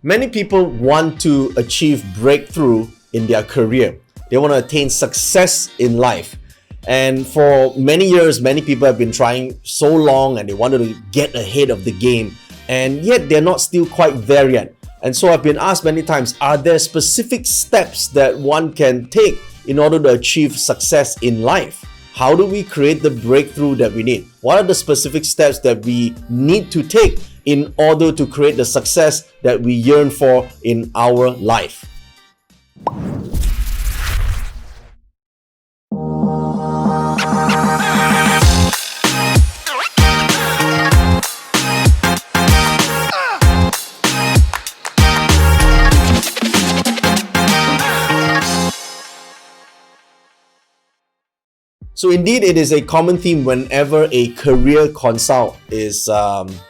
Many people want to achieve breakthrough in their career. They want to attain success in life. And for many years, many people have been trying so long and they wanted to get ahead of the game. And yet they're not still quite there yet. And so I've been asked many times, are there specific steps that one can take in order to achieve success in life? How do we create the breakthrough that we need? What are the specific steps that we need to take in order to create the success that we yearn for in our life? So indeed, it is a common theme whenever a career consult is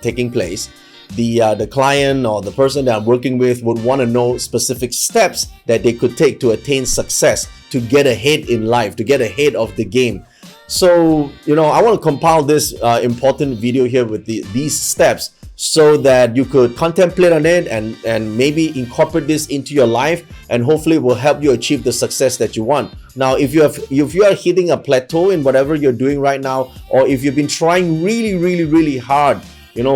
taking place. The client or the person that I'm working with would want to know specific steps that they could take to attain success, to get ahead in life, to get ahead of the game. So, I want to compile this important video here with these steps so that you could contemplate on it and maybe incorporate this into your life, and hopefully it will help you achieve the success that you want. Now, if you are hitting a plateau in whatever you're doing right now, or if you've been trying really hard,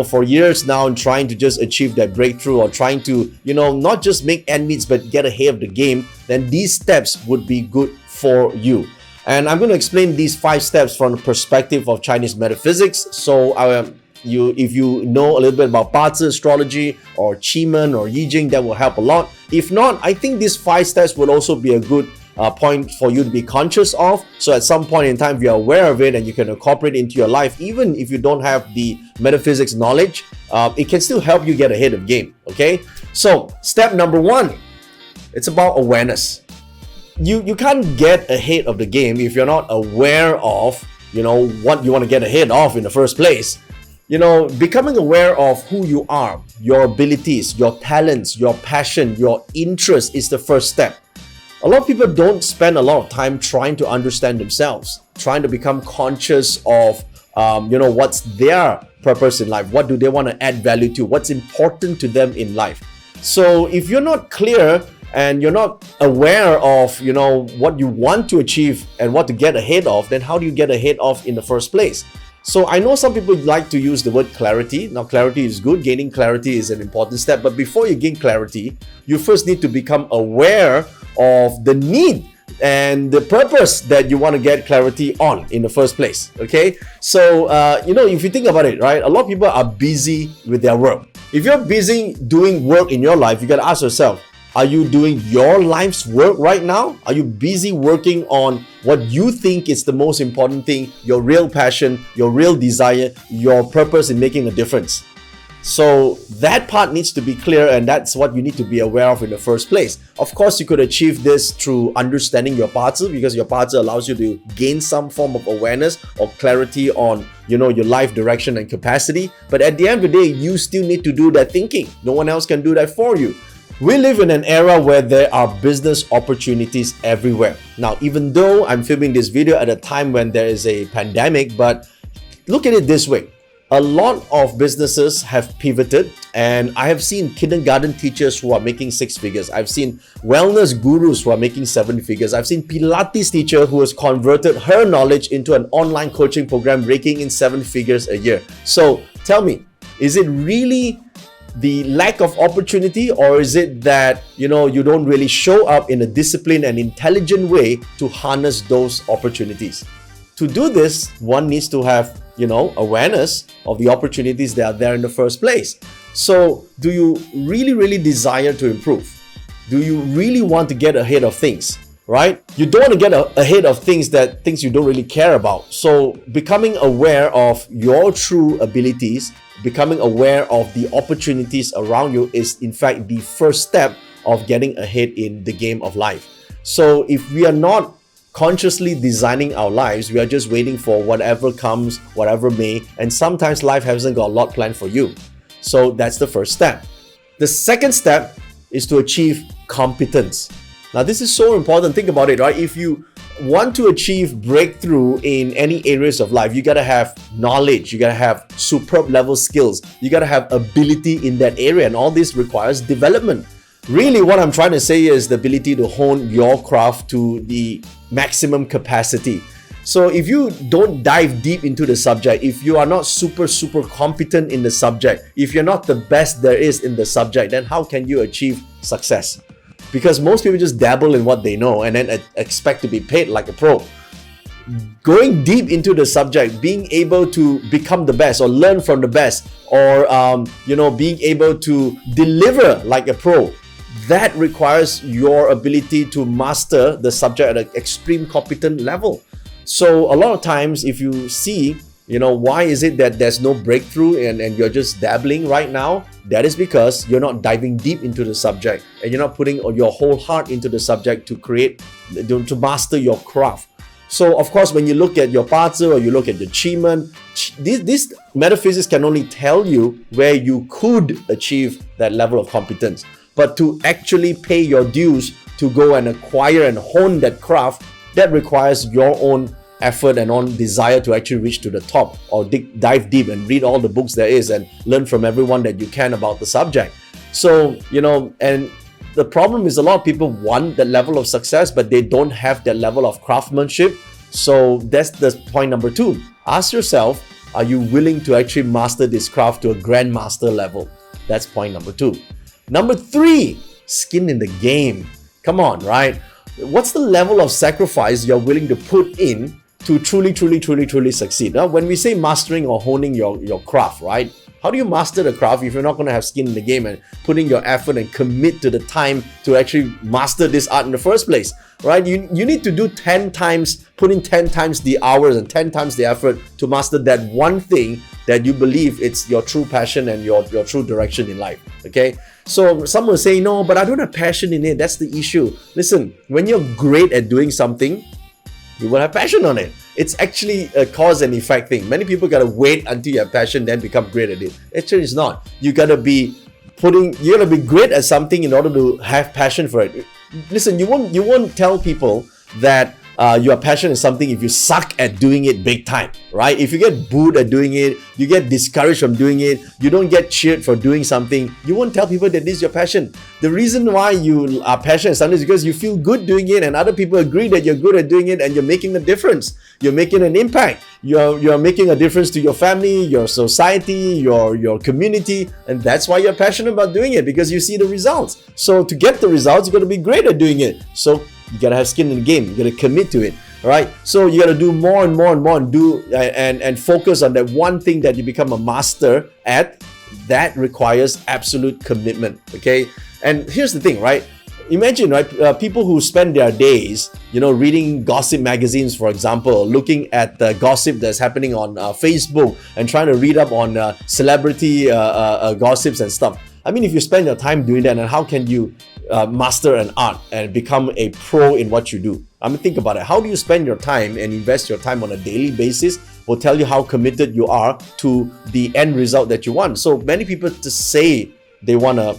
for years now and trying to just achieve that breakthrough, or trying to, not just make ends meet but get ahead of the game, then these steps would be good for you. And I'm going to explain these 5 steps from the perspective of Chinese metaphysics. So if you know a little bit about Bazi astrology or Qi or Yi Jing, that will help a lot. If not, I think these 5 steps will also be a good point for you to be conscious of. So at some point in time, if you're aware of it and you can incorporate it into your life, even if you don't have the metaphysics knowledge, it can still help you get ahead of game. Okay. So step number 1, it's about awareness. You can't get ahead of the game if you're not aware of, what you want to get ahead of in the first place. Becoming aware of who you are, your abilities, your talents, your passion, your interest is the first step. A lot of people don't spend a lot of time trying to understand themselves, trying to become conscious of, what's their purpose in life. What do they want to add value to? What's important to them in life? So if you're not clear and you're not aware of, what you want to achieve and what to get ahead of, then how do you get ahead of in the first place? So I know some people like to use the word clarity. Now, clarity is good. Gaining clarity is an important step. But before you gain clarity, you first need to become aware of the need and the purpose that you want to get clarity on in the first place. Okay. So, if you think about it, right, a lot of people are busy with their work. If you're busy doing work in your life, you got to ask yourself, are you doing your life's work right now? Are you busy working on what you think is the most important thing, your real passion, your real desire, your purpose in making a difference? So that part needs to be clear, and that's what you need to be aware of in the first place. Of course, you could achieve this through understanding your Bazi, because your Bazi allows you to gain some form of awareness or clarity on, your life direction and capacity. But at the end of the day, you still need to do that thinking. No one else can do that for you. We live in an era where there are business opportunities everywhere. Now, even though I'm filming this video at a time when there is a pandemic, but look at it this way. A lot of businesses have pivoted, and I have seen kindergarten teachers who are making 6 figures. I've seen wellness gurus who are making 7 figures. I've seen Pilates teacher who has converted her knowledge into an online coaching program, raking in 7 figures a year. So tell me, is it really the lack of opportunity, or is it that you don't really show up in a disciplined and intelligent way to harness those opportunities? To do this, one needs to have awareness of the opportunities that are there in the first place. So do you really desire to improve? Do you really want to get ahead of things? Right? You don't want to get ahead of things you don't really care about. So becoming aware of your true abilities, becoming aware of the opportunities around you is in fact the first step of getting ahead in the game of life. So if we are not consciously designing our lives, we are just waiting for whatever comes, whatever may, and sometimes life hasn't got a lot planned for you. So that's the first step. The second step is to achieve competence. Now, this is so important. Think about it, right? If you want to achieve breakthrough in any areas of life, you got to have knowledge, you got to have superb level skills, you got to have ability in that area, and all this requires development. Really, what I'm trying to say is the ability to hone your craft to the maximum capacity. So if you don't dive deep into the subject, if you are not super competent in the subject, if you're not the best there is in the subject, then how can you achieve success? Because most people just dabble in what they know and then expect to be paid like a pro. Going deep into the subject, being able to become the best or learn from the best, or being able to deliver like a pro, that requires your ability to master the subject at an extreme competent level. So a lot of times, if you see, why is it that there's no breakthrough and you're just dabbling right now? That is because you're not diving deep into the subject and you're not putting your whole heart into the subject to master your craft. So of course, when you look at your pazi or you look at the Qi, this metaphysics can only tell you where you could achieve that level of competence. But to actually pay your dues to go and acquire and hone that craft, that requires your own effort and own desire to actually reach to the top, or dive deep and read all the books there is and learn from everyone that you can about the subject. So, and the problem is a lot of people want that level of success, but they don't have that level of craftsmanship. So that's the point number 2. Ask yourself, are you willing to actually master this craft to a grandmaster level? That's point number 2. Number 3, skin in the game. Come on, right? What's the level of sacrifice you're willing to put in to truly succeed? Now, when we say mastering or honing your craft, right? How do you master the craft if you're not going to have skin in the game and putting your effort and commit to the time to actually master this art in the first place, right? You need to do 10 times, put in 10 times the hours and 10 times the effort to master that one thing that you believe it's your true passion and your true direction in life, okay? So some will say, no, but I don't have passion in it. That's the issue. Listen, when you're great at doing something, you will have passion on it. It's actually a cause and effect thing. Many people gotta wait until you have passion, then become great at it. Actually, it's not. You gotta be great at something in order to have passion for it. Listen, you won't tell people that your passion is something if you suck at doing it big time, right? If you get booed at doing it, you get discouraged from doing it, you don't get cheered for doing something, you won't tell people that this is your passion. The reason why you are passionate is because you feel good doing it and other people agree that you're good at doing it and you're making a difference. You're making an impact. You're making a difference to your family, your society, your community, and that's why you're passionate about doing it, because you see the results. So to get the results, you got to be great at doing it. So you gotta have skin in the game. You gotta commit to it. All right. So you gotta do more and more and more, and do and focus on that one thing that you become a master at. That requires absolute commitment. Okay. And here's the thing, right? Imagine, right? People who spend their days, reading gossip magazines, for example, looking at the gossip that's happening on Facebook and trying to read up on celebrity gossips and stuff. I mean, if you spend your time doing that, then how can you master an art and become a pro in what you do? I mean, think about it. How do you spend your time and invest your time on a daily basis will tell you how committed you are to the end result that you want. So many people just say they want to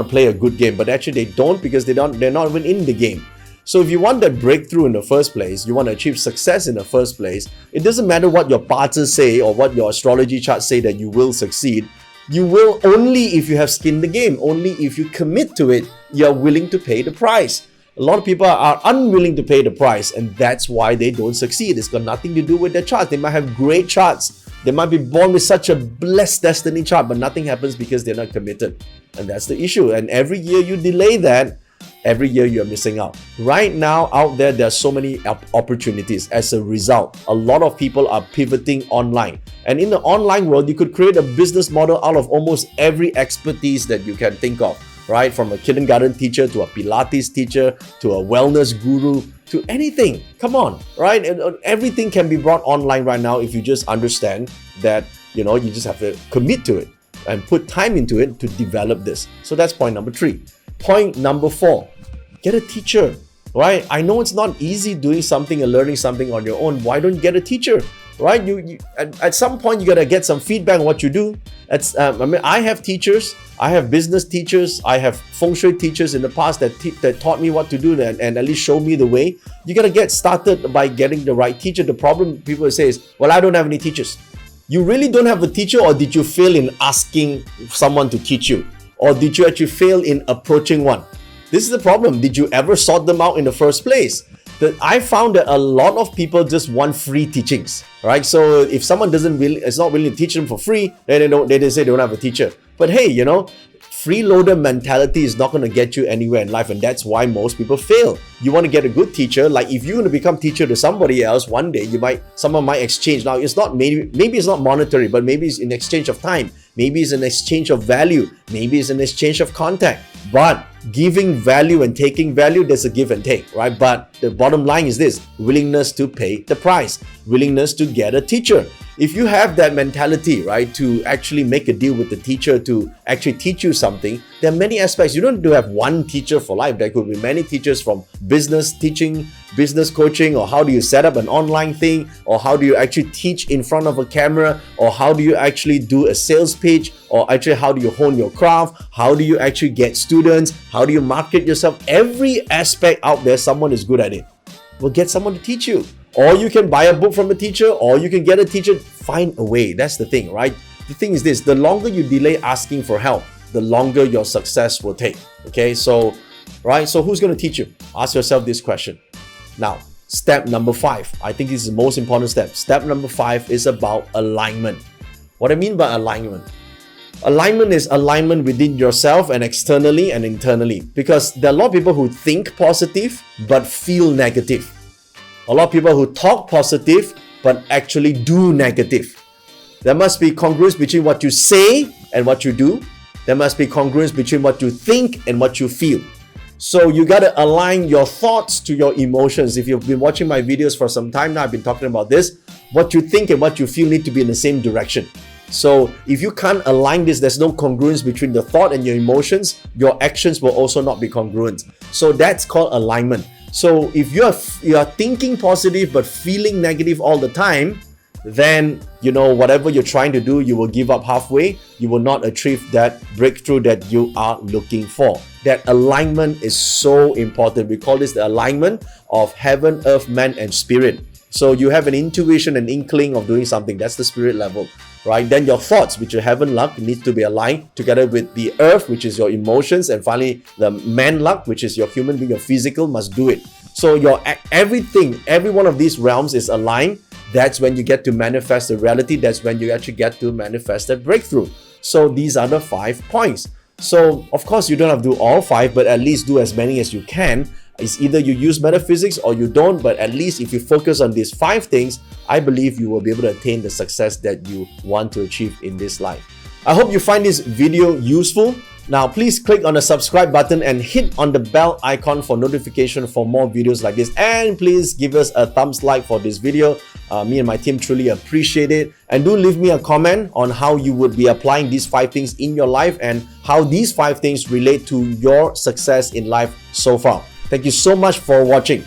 play a good game, but actually they don't, because they're not even in the game. So if you want that breakthrough in the first place, you want to achieve success in the first place, it doesn't matter what your pazi say or what your astrology charts say that you will succeed. You will only if you have skin in the game, only if you commit to it, you're willing to pay the price. A lot of people are unwilling to pay the price, and that's why they don't succeed. It's got nothing to do with their charts. They might have great charts. They might be born with such a blessed destiny chart, but nothing happens because they're not committed. And that's the issue. And every year you delay that, every year you're missing out. Right now, out there are so many opportunities. As a result, a lot of people are pivoting online. And in the online world, you could create a business model out of almost every expertise that you can think of, right? From a kindergarten teacher to a Pilates teacher to a wellness guru to anything. Come on, right? And everything can be brought online right now if you just understand that, you just have to commit to it and put time into it to develop this. So that's point number 3. Point number 4, get a teacher, right? I know it's not easy doing something and learning something on your own. Why don't you get a teacher? right? At some point you gotta get some feedback on what you do. I have teachers, I have business teachers, I have feng shui teachers in the past that taught me what to do and at least show me the way. You gotta get started by getting the right teacher. The problem people say is, well, I don't have any teachers. You really don't have a teacher, or did you fail in asking someone to teach you? Or did you actually fail in approaching one? This is the problem. Did you ever sort them out in the first place? I found that a lot of people just want free teachings, right? So if someone is not willing to teach them for free, then they say they don't have a teacher. But hey, freeloader mentality is not going to get you anywhere in life, and that's why most people fail. You want to get a good teacher. Like if you're going to become teacher to somebody else one day, someone might exchange. Now it's not maybe it's not monetary, but maybe it's in exchange of time. Maybe it's an exchange of value. Maybe it's an exchange of contact. But giving value and taking value, there's a give and take, right? But the bottom line is this: willingness to pay the price, willingness to get a teacher. If you have that mentality, right, to actually make a deal with the teacher to actually teach you something, there are many aspects. You don't have to have one teacher for life. There could be many teachers, from business teaching, business coaching, or how do you set up an online thing, or how do you actually teach in front of a camera, or how do you actually do a sales pitch, or actually how do you hone your craft, how do you actually get students, how do you market yourself. Every aspect out there, someone is good at it. Well, get someone to teach you. Or you can buy a book from a teacher, or you can get a teacher. Find a way. That's the thing, right? The thing is this: the longer you delay asking for help, the longer your success will take. Okay, so who's going to teach you? Ask yourself this question. Now, step number 5. I think this is the most important step. Step number 5 is about alignment. What I mean by alignment? Alignment is alignment within yourself and externally and internally. Because there are a lot of people who think positive but feel negative. A lot of people who talk positive but actually do negative. There must be congruence between what you say and what you do. There must be congruence between what you think and what you feel. So you got to align your thoughts to your emotions. If you've been watching my videos for some time now, I've been talking about this. What you think and what you feel need to be in the same direction. So if you can't align this, there's no congruence between the thought and your emotions, your actions will also not be congruent. So that's called alignment. So if you are thinking positive but feeling negative all the time, then whatever you're trying to do, you will give up halfway. You will not achieve that breakthrough that you are looking for. That alignment is so important. We call this the alignment of heaven, earth, man, and spirit. So you have an intuition, an inkling of doing something. That's the spirit level, right? Then your thoughts, which are heaven luck, needs to be aligned together with the earth, which is your emotions, and finally the man luck, which is your human being, your physical, must do it. So your everything, every one of these realms is aligned. That's when you get to manifest the reality. That's when you actually get to manifest that breakthrough. So these are the 5 points. So of course you don't have to do all 5, but at least do as many as you can. It's either you use metaphysics or you don't, but at least if you focus on these 5 things, I believe you will be able to attain the success that you want to achieve in this life. I hope you find this video useful. Now, please click on the subscribe button and hit on the bell icon for notification for more videos like this. And please give us a thumbs like for this video. Me and my team truly appreciate it. And do leave me a comment on how you would be applying these 5 things in your life and how these 5 things relate to your success in life so far. Thank you so much for watching.